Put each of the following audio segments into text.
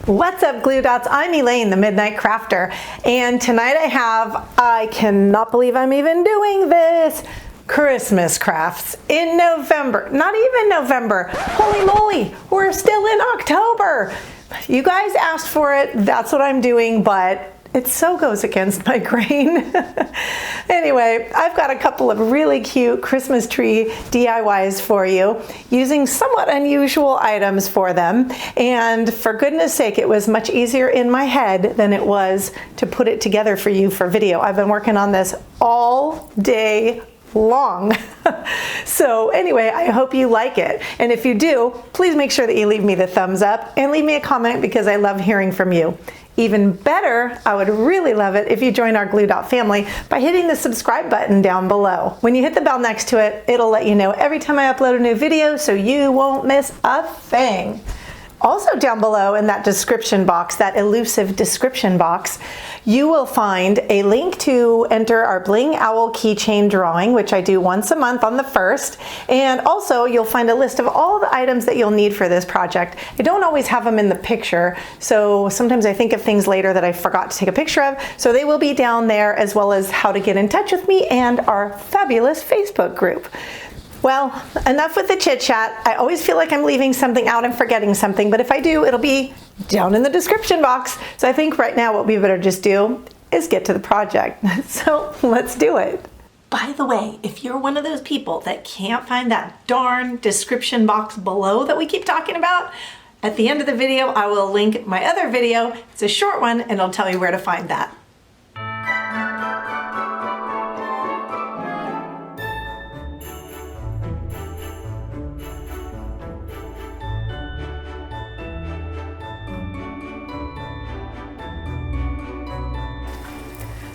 What's up, Glue Dots? I'm Elaine, the Midnight Crafter, and tonight I cannot believe I'm even doing this, Christmas crafts in November. Not even November. Holy moly, we're still in October. You guys asked for it, that's what I'm doing, but it so goes against my grain. Anyway, I've got a couple of really cute Christmas tree DIYs for you, using somewhat unusual items for them. And for goodness sake, it was much easier in my head than it was to put it together for you for video. I've been working on this all day long. So anyway, I hope you like it. And if you do, please make sure that you leave me the thumbs up and leave me a comment because I love hearing from you. Even better, I would really love it if you join our Glue Dot family by hitting the subscribe button down below. When you hit the bell next to it, it'll let you know every time I upload a new video so you won't miss a thing. Also down below in that description box, that elusive description box, you will find a link to enter our Bling Owl keychain drawing, which I do once a month on the 1st. And also you'll find a list of all the items that you'll need for this project. I don't always have them in the picture, so sometimes I think of things later that I forgot to take a picture of. So they will be down there, as well as how to get in touch with me and our fabulous Facebook group. Well, enough with the chit chat. I always feel like I'm leaving something out and forgetting something, but if I do, it'll be down in the description box. So I think right now what we better just do is get to the project. So let's do it. By the way, if you're one of those people that can't find that darn description box below that we keep talking about, at the end of the video, I will link my other video. It's a short one and it'll tell you where to find that.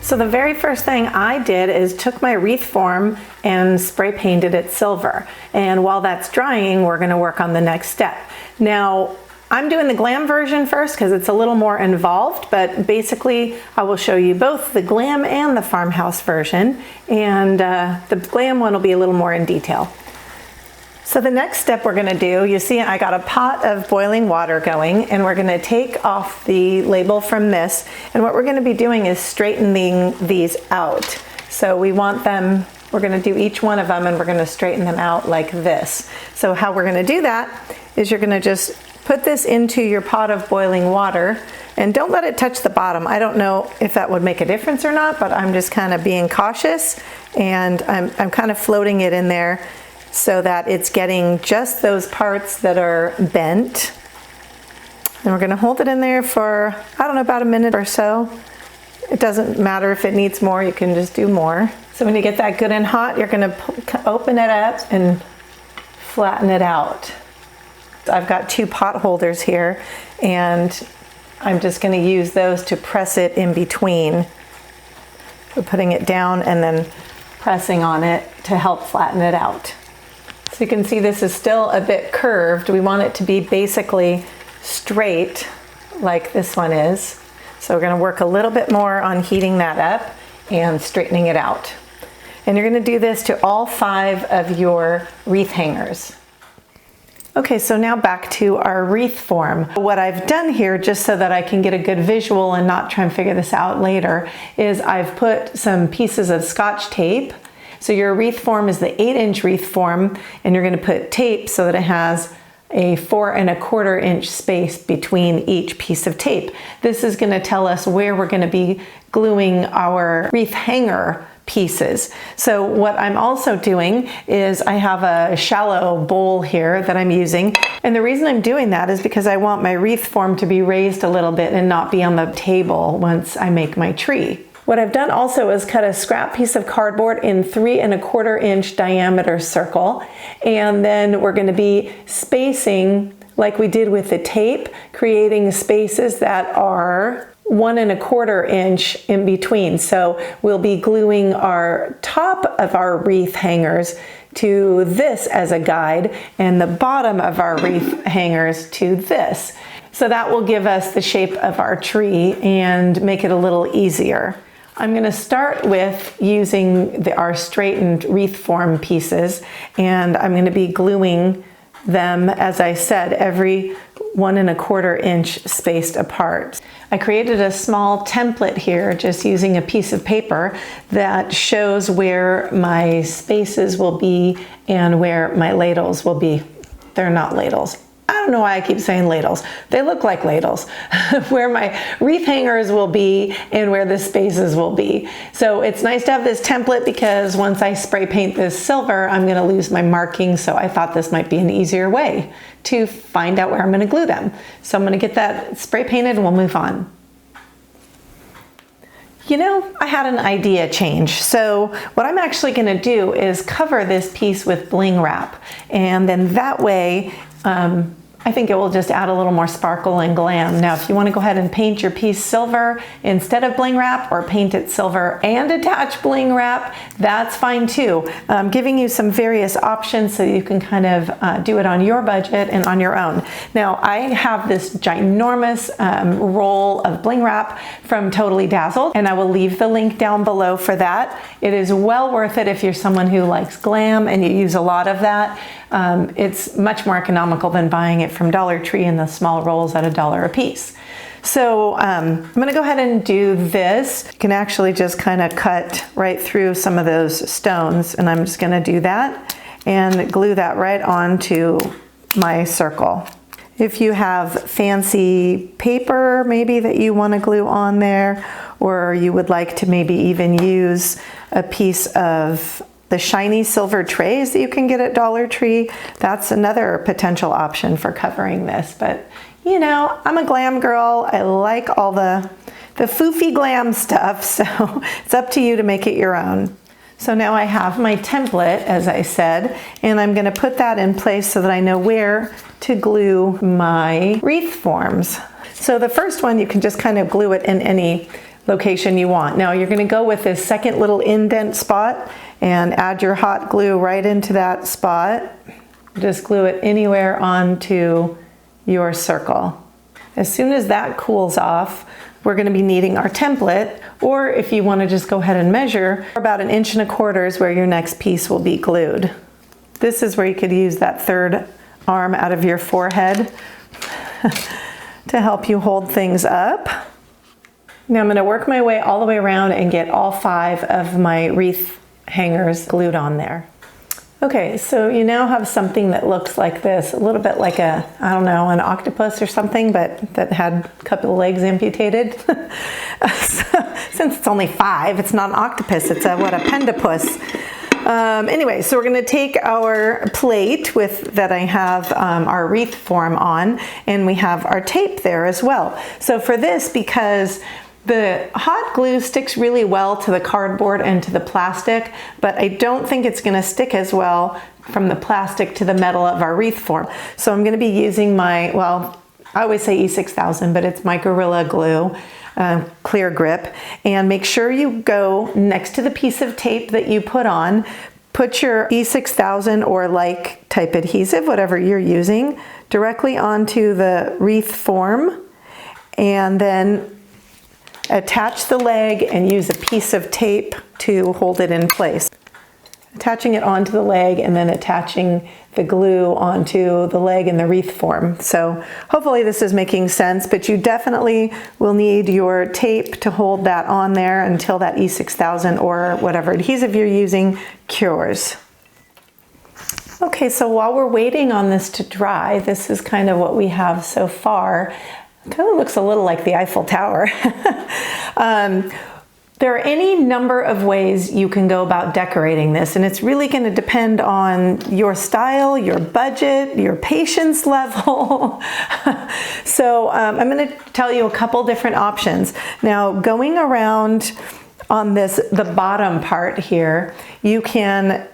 So the very first thing I did is took my wreath form and spray painted it silver. And while that's drying, we're gonna work on the next step. Now, I'm doing the glam version first because it's a little more involved, but basically I will show you both the glam and the farmhouse version. And the glam one will be a little more in detail. So the next step we're gonna do, you see I got a pot of boiling water going, and we're gonna take off the label from this, and what we're gonna be doing is straightening these out. So we want them, we're gonna do each one of them and we're gonna straighten them out like this. So how we're gonna do that is you're gonna just put this into your pot of boiling water, and don't let it touch the bottom. I don't know if that would make a difference or not, but I'm just kind of being cautious, and I'm kind of floating it in there so that it's getting just those parts that are bent. And we're gonna hold it in there for, I don't know, about a minute or so. It doesn't matter if it needs more, you can just do more. So when you get that good and hot, you're gonna open it up and flatten it out. I've got 2 pot holders here, and I'm just gonna use those to press it in between. We're putting it down and then pressing on it to help flatten it out. So you can see this is still a bit curved. We want it to be basically straight like this one is. So we're gonna work a little bit more on heating that up and straightening it out. And you're gonna do this to all 5 of your wreath hangers. Okay, so now back to our wreath form. What I've done here, just so that I can get a good visual and not try and figure this out later, is I've put some pieces of Scotch tape. So your wreath form is the 8-inch wreath form, and you're gonna put tape so that it has a 4 1/4 inch space between each piece of tape. This is gonna tell us where we're gonna be gluing our wreath hanger pieces. So what I'm also doing is I have a shallow bowl here that I'm using. And the reason I'm doing that is because I want my wreath form to be raised a little bit and not be on the table once I make my tree. What I've done also is cut a scrap piece of cardboard in 3 1/4 inch diameter circle. And then we're gonna be spacing like we did with the tape, creating spaces that are 1 1/4 inch in between. So we'll be gluing our top of our wreath hangers to this as a guide, and the bottom of our wreath hangers to this. So that will give us the shape of our tree and make it a little easier. I'm going to start with using our straightened wreath form pieces, and I'm going to be gluing them, as I said, every 1¼ inch spaced apart. I created a small template here just using a piece of paper that shows where my spaces will be and where my ladles will be. They're not ladles. I don't know why I keep saying ladles. They look like ladles. Where my wreath hangers will be and where the spaces will be. So it's nice to have this template because once I spray paint this silver, I'm gonna lose my markings. So I thought this might be an easier way to find out where I'm gonna glue them. So I'm gonna get that spray painted and we'll move on. You know, I had an idea change. So what I'm actually gonna do is cover this piece with bling wrap. And then that way, I think it will just add a little more sparkle and glam. Now, if you want to go ahead and paint your piece silver instead of bling wrap, or paint it silver and attach bling wrap, that's fine too. I'm giving you some various options so you can kind of do it on your budget and on your own. Now, I have this ginormous roll of bling wrap from Totally Dazzled, and I will leave the link down below for that. It is well worth it if you're someone who likes glam and you use a lot of that. It's much more economical than buying it from Dollar Tree in the small rolls at $1 a piece. So I'm gonna go ahead and do this. You can actually just kind of cut right through some of those stones, and I'm just gonna do that and glue that right onto my circle. If you have fancy paper maybe that you want to glue on there, or you would like to maybe even use a piece of the shiny silver trays that you can get at Dollar Tree, that's another potential option for covering this. But you know, I'm a glam girl. I like all the foofy glam stuff, so it's up to you to make it your own. So now I have my template, as I said, and I'm gonna put that in place so that I know where to glue my wreath forms. So the first one, you can just kind of glue it in any location you want. Now you're gonna go with this second little indent spot and add your hot glue right into that spot. Just glue it anywhere onto your circle. As soon as that cools off, we're gonna be needing our template, or if you wanna just go ahead and measure, about 1¼ inch is where your next piece will be glued. This is where you could use that third arm out of your forehead to help you hold things up. Now I'm gonna work my way all the way around and get all 5 of my wreath hangers glued on there. Okay, so you now have something that looks like this, a little bit like a, I don't know, an octopus or something, but that had a couple of legs amputated. Since it's only 5, it's not an octopus, it's a pentapus. Anyway, so we're gonna take our plate that I have our wreath form on, and we have our tape there as well. So for this, because the hot glue sticks really well to the cardboard and to the plastic, but I don't think it's gonna stick as well from the plastic to the metal of our wreath form. So I'm gonna be using my, well, I always say E6000, but it's my Gorilla Glue, clear grip. And make sure you go next to the piece of tape that you put on, put your E6000 or like type adhesive, whatever you're using, directly onto the wreath form, and then attach the leg and use a piece of tape to hold it in place. Attaching it onto the leg and then attaching the glue onto the leg in the wreath form. So hopefully this is making sense, but you definitely will need your tape to hold that on there until that E6000 or whatever adhesive you're using cures. Okay, so while we're waiting on this to dry, this is kind of what we have so far. It kind of looks a little like the Eiffel Tower. There are any number of ways you can go about decorating this, and it's really going to depend on your style, your budget, your patience level. So I'm going to tell you a couple different options. Now, going around on the bottom part here, you can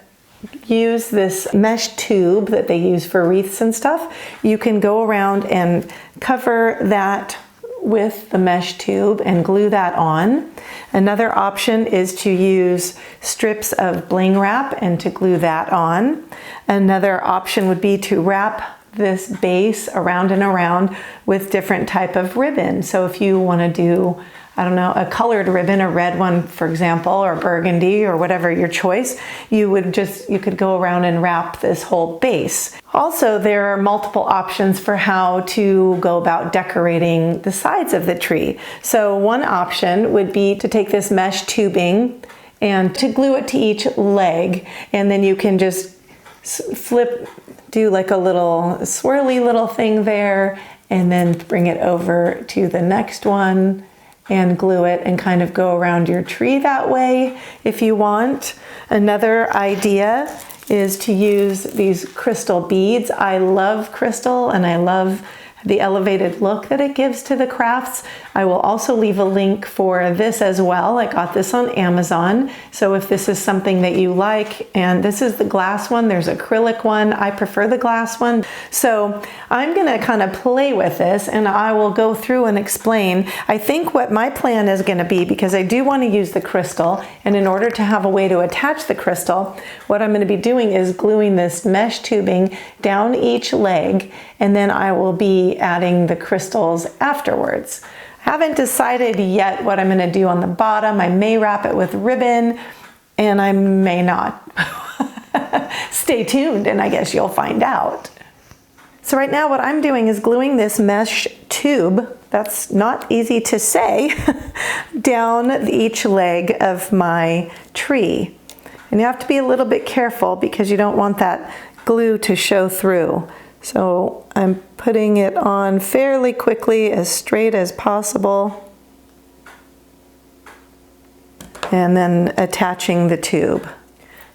use this mesh tube that they use for wreaths and stuff. You can go around and cover that with the mesh tube and glue that on. Another option is to use strips of bling wrap and to glue that on. Another option would be to wrap this base around and around with different type of ribbon. So if you want to do I don't know, a colored ribbon, a red one, for example, or burgundy or whatever your choice, you could go around and wrap this whole base. Also, there are multiple options for how to go about decorating the sides of the tree. So one option would be to take this mesh tubing and to glue it to each leg, and then you can just do like a little swirly little thing there, and then bring it over to the next one and glue it and kind of go around your tree that way if you want. Another idea is to use these crystal beads. I love crystal and I love the elevated look that it gives to the crafts. I will also leave a link for this as well. I got this on Amazon. So if this is something that you like, and this is the glass one, there's acrylic one. I prefer the glass one. So I'm gonna kind of play with this and I will go through and explain. I think what my plan is gonna be, because I do wanna use the crystal, and in order to have a way to attach the crystal, what I'm gonna be doing is gluing this mesh tubing down each leg, and then I will be adding the crystals afterwards. I haven't decided yet what I'm gonna do on the bottom. I may wrap it with ribbon and I may not. Stay tuned and I guess you'll find out. So right now what I'm doing is gluing this mesh tube, that's not easy to say, down each leg of my tree. And you have to be a little bit careful because you don't want that glue to show through. So I'm putting it on fairly quickly, as straight as possible, and then attaching the tube.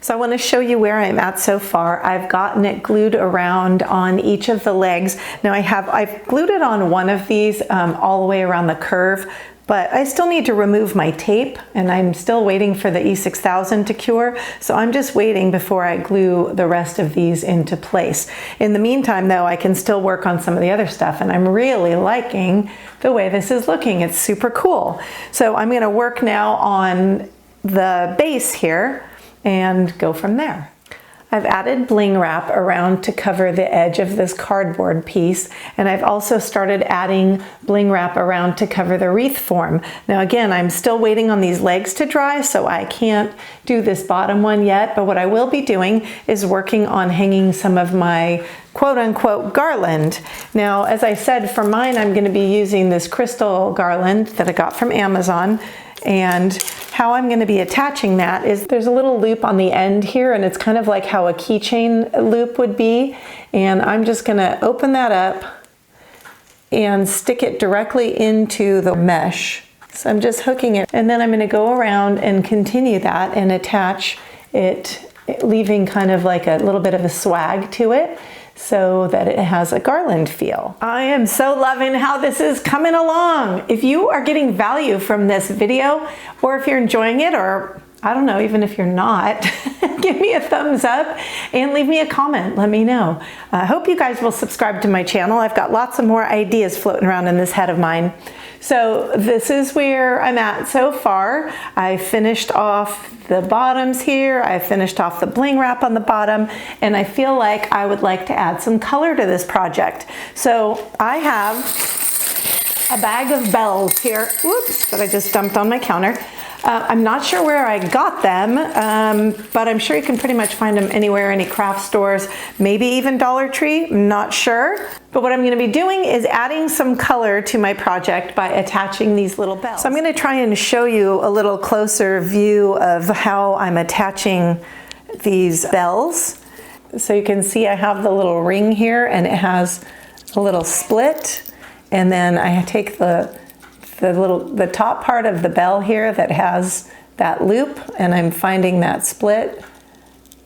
So I want to show you where I'm at so far. I've gotten it glued around on each of the legs. Now I've glued it on one of these all the way around the curve, but I still need to remove my tape, and I'm still waiting for the E6000 to cure. So I'm just waiting before I glue the rest of these into place. In the meantime though, I can still work on some of the other stuff, and I'm really liking the way this is looking. It's super cool. So I'm gonna work now on the base here and go from there. I've added bling wrap around to cover the edge of this cardboard piece, and I've also started adding bling wrap around to cover the wreath form. Now again, I'm still waiting on these legs to dry, so I can't do this bottom one yet, but what I will be doing is working on hanging some of my quote-unquote garland. Now, as I said, for mine, I'm gonna be using this crystal garland that I got from Amazon, and how I'm going to be attaching that is there's a little loop on the end here, and it's kind of like how a keychain loop would be, and I'm just going to open that up and stick it directly into the mesh. So I'm just hooking it, and then I'm going to go around and continue that and attach it, leaving kind of like a little bit of a swag to it, so that it has a garland feel. I am so loving how this is coming along. If you are getting value from this video, or if you're enjoying it, or I don't know, even if you're not, give me a thumbs up and leave me a comment. Let me know. I hope you guys will subscribe to my channel. I've got lots of more ideas floating around in this head of mine. So this is where I'm at so far. I finished off the bottoms here. I finished off the bling wrap on the bottom, and I feel like I would like to add some color to this project. So I have a bag of bells here, whoops, that I just dumped on my counter. I'm not sure where I got them, but I'm sure you can pretty much find them anywhere, any craft stores, maybe even Dollar Tree, I'm not sure. But what I'm going to be doing is adding some color to my project by attaching these little bells. So I'm going to try and show you a little closer view of how I'm attaching these bells. So you can see I have the little ring here, and it has a little split, and then I take the top part of the bell here that has that loop, and I'm finding that split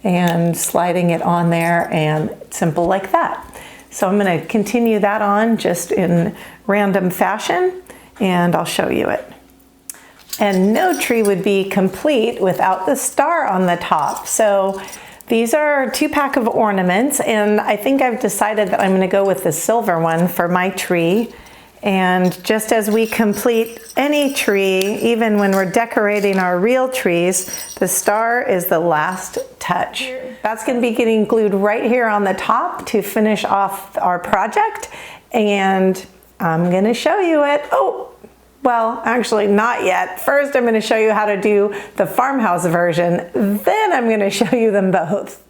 and sliding it on there, and simple like that. So I'm going to continue that on just in random fashion, and I'll show you it. And no tree would be complete without the star on the top. So these are a 2-pack of ornaments, and I think I've decided that I'm going to go with the silver one for my tree. And just as we complete any tree, even when we're decorating our real trees, the star is the last touch. That's going to be getting glued right here on the top to finish off our project, and I'm going to show you it. Oh, Well, actually not yet. First, I'm going to show you how to do the farmhouse version. Then I'm going to show you them both.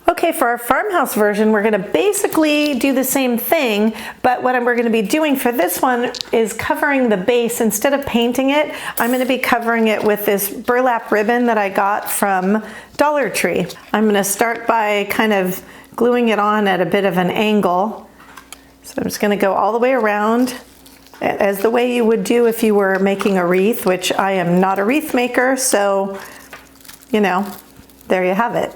Okay, for our farmhouse version, we're going to basically do the same thing, but what we're going to be doing for this one is covering the base. Instead of painting it, I'm going to be covering it with this burlap ribbon that I got from Dollar Tree. I'm going to start by kind of gluing it on at a bit of an angle. So I'm just going to go all the way around, as the way you would do if you were making a wreath, which I am not a wreath maker, so, you know, there you have it.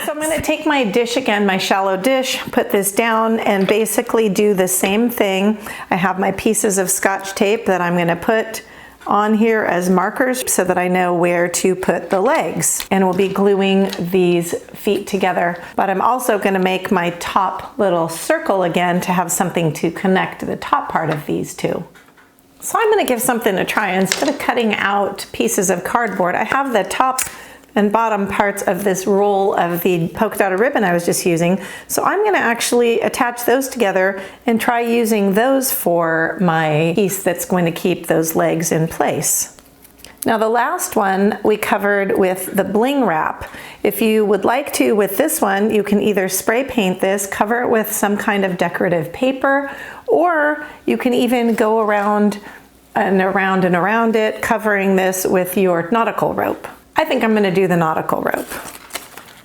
So I'm going to take my dish again, my shallow dish, put this down and basically do the same thing. I have my pieces of Scotch tape that I'm going to put on here as markers so that I know where to put the legs, and we'll be gluing these feet together. But I'm also going to make my top little circle again to have something to connect the top part of these two. So I'm going to give something a try. Instead of cutting out pieces of cardboard, I have the top and bottom parts of this roll of the polka dotted ribbon I was just using. So I'm going to actually attach those together and try using those for my piece that's going to keep those legs in place. Now the last one we covered with the bling wrap. If you would like to with this one, you can either spray paint this, cover it with some kind of decorative paper, or you can even go around and around and around it, covering this with your nautical rope. I think I'm going to do the nautical rope.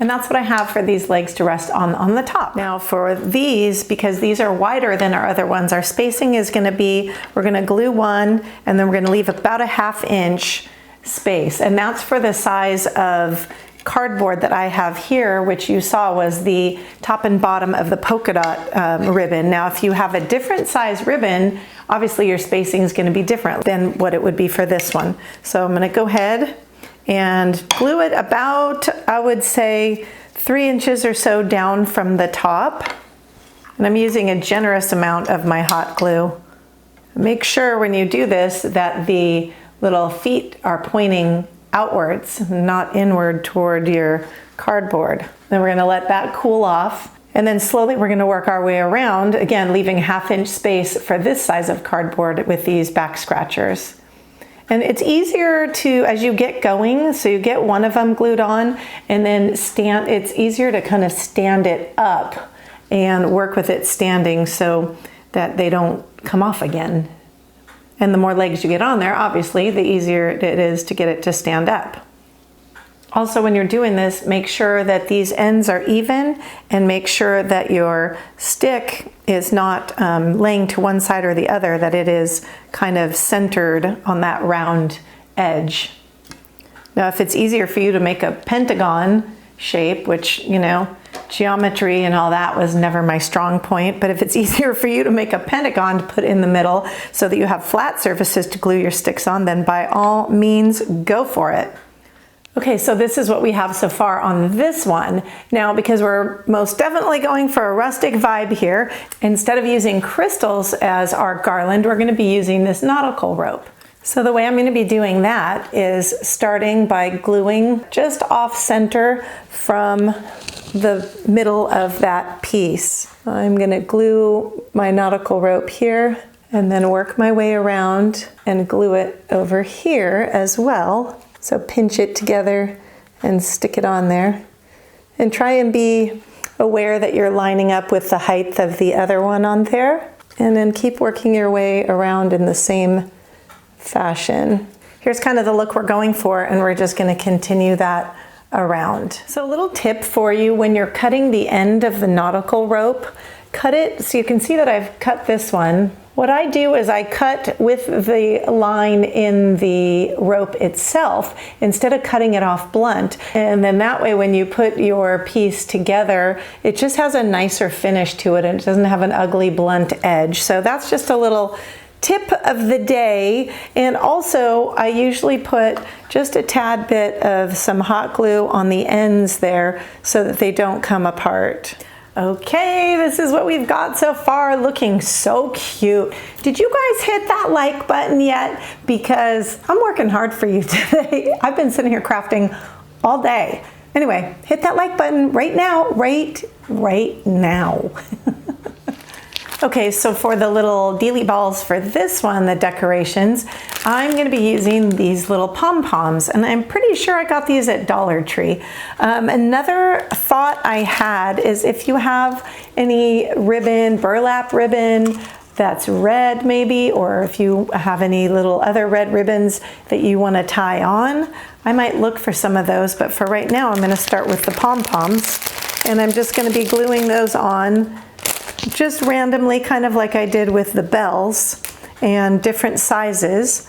And that's what I have for these legs to rest on the top. Now for these, because these are wider than our other ones, our spacing is going to be, we're going to glue one and then we're going to leave about a 1/2 inch space. And that's for the size of cardboard that I have here, which you saw was the top and bottom of the polka dot ribbon. Now if you have a different size ribbon, obviously your spacing is going to be different than what it would be for this one. So I'm going to go ahead and glue it about, I would say, 3 inches or so down from the top. And I'm using a generous amount of my hot glue. Make sure when you do this that the little feet are pointing outwards, not inward toward your cardboard. Then we're going to let that cool off. And then slowly we're going to work our way around, again, leaving a 1/2 inch space for this size of cardboard with these back scratchers. And it's easier to, as you get going, so you get one of them glued on and then it's easier to kind of stand it up and work with it standing so that they don't come off again. And the more legs you get on there, obviously, the easier it is to get it to stand up. Also, when you're doing this, make sure that these ends are even and make sure that your stick is not laying to one side or the other, that it is kind of centered on that round edge. Now, if it's easier for you to make a pentagon shape, which, you know, geometry and all that was never my strong point, but if it's easier for you to make a pentagon to put in the middle so that you have flat surfaces to glue your sticks on, then by all means, go for it. Okay, so this is what we have so far on this one. Now, because we're most definitely going for a rustic vibe here, instead of using crystals as our garland, we're going to be using this nautical rope. So the way I'm going to be doing that is starting by gluing just off center from the middle of that piece. I'm going to glue my nautical rope here and then work my way around and glue it over here as well. So pinch it together and stick it on there. And try and be aware that you're lining up with the height of the other one on there. And then keep working your way around in the same fashion. Here's kind of the look we're going for, and we're just going to continue that around. So a little tip for you when you're cutting the end of the nautical rope, cut it so you can see that I've cut this one. What I do is I cut with the line in the rope itself instead of cutting it off blunt. And then that way when you put your piece together, it just has a nicer finish to it and it doesn't have an ugly blunt edge. So that's just a little tip of the day. And also I usually put just a tad bit of some hot glue on the ends there so that they don't come apart. Okay, this is what we've got so far, looking so cute. Did you guys hit that like button yet? Because I'm working hard for you today. I've been sitting here crafting all day. Anyway, hit that like button right now, right now. Okay, so for the little dealy balls for this one, the decorations, I'm going to be using these little pom-poms, and I'm pretty sure I got these at Dollar Tree. Another thought I had is if you have any ribbon, burlap ribbon that's red maybe, or if you have any little other red ribbons that you want to tie on, I might look for some of those, but for right now I'm going to start with the pom-poms, and I'm just going to be gluing those on just randomly, kind of like I did with the bells, and different sizes,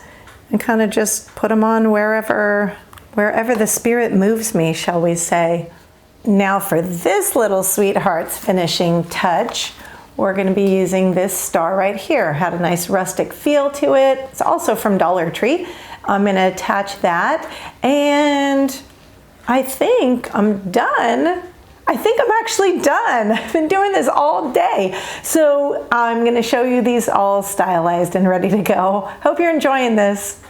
and kind of just put them on wherever the spirit moves me, shall we say. Now for this little sweetheart's finishing touch, we're going to be using this star right here. Had a nice rustic feel to it. It's also from Dollar Tree. I'm going to attach that, and I think I'm done. I think I'm actually done. I've been doing this all day. So I'm going to show you these all stylized and ready to go. Hope you're enjoying this.